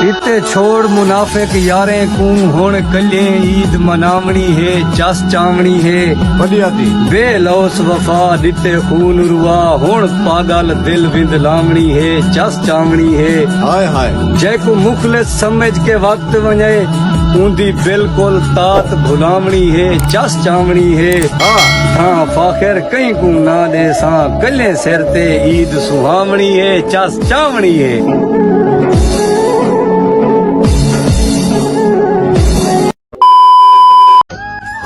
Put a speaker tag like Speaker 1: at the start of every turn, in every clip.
Speaker 1: इते छोड़ मुनाफिक यारें कूं हुण कल्ले ईद मनावणी है चस चावणी है
Speaker 2: बढ़िया थी।
Speaker 1: बेलौस वफा दिते खून रुआ हुण पागल दिल विंद लावणी है चस चावणी है
Speaker 2: हाय हाय
Speaker 1: जैको मुखलिस समझ के वक्त वञे ऊंदी बिल्कुल तात भुलावणी है चस चावणी है हाँ फाखिर कहीं को ना दे सा कल्ले सिर ते ईद सुहावणी है चस चावणी है।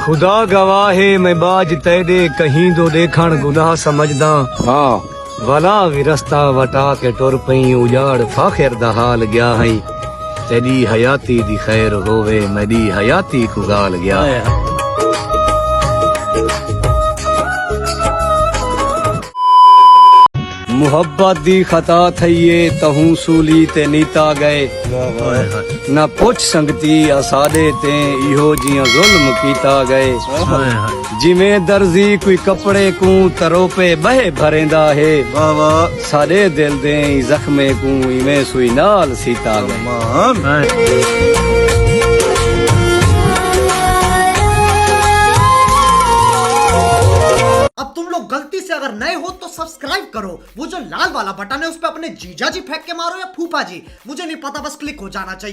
Speaker 1: खुदा गवाह है मैं बाज तैदे कहीं दो देखण गुनाह समझदा
Speaker 2: हाँ
Speaker 1: वला विरस्ता वटा के टुर पई उजाड़ फाखिर दा हाल गया है तेरी हयाती दी खैर होवे मेरी हयाती को गाल गया है। मुहब्बत दी खता थईए तहूं सूली ते नीता गए न पुछ संगती असादे ते इहो जियां जुल्म कीता गए जिमें दर्जी कोई कपड़े को तरोपे बहे भरेंदा है सारे दिल दे जख्मे को इवें सुई नाल सीता गए।
Speaker 3: अब तुम लोग गलती से अगर नए हो तो सब्सक्राइब करो, वो जो लाल वाला बटन है उस पर अपने जीजा जी फेंक के मारो या फूफा जी, मुझे नहीं पता, बस क्लिक हो जाना चाहिए।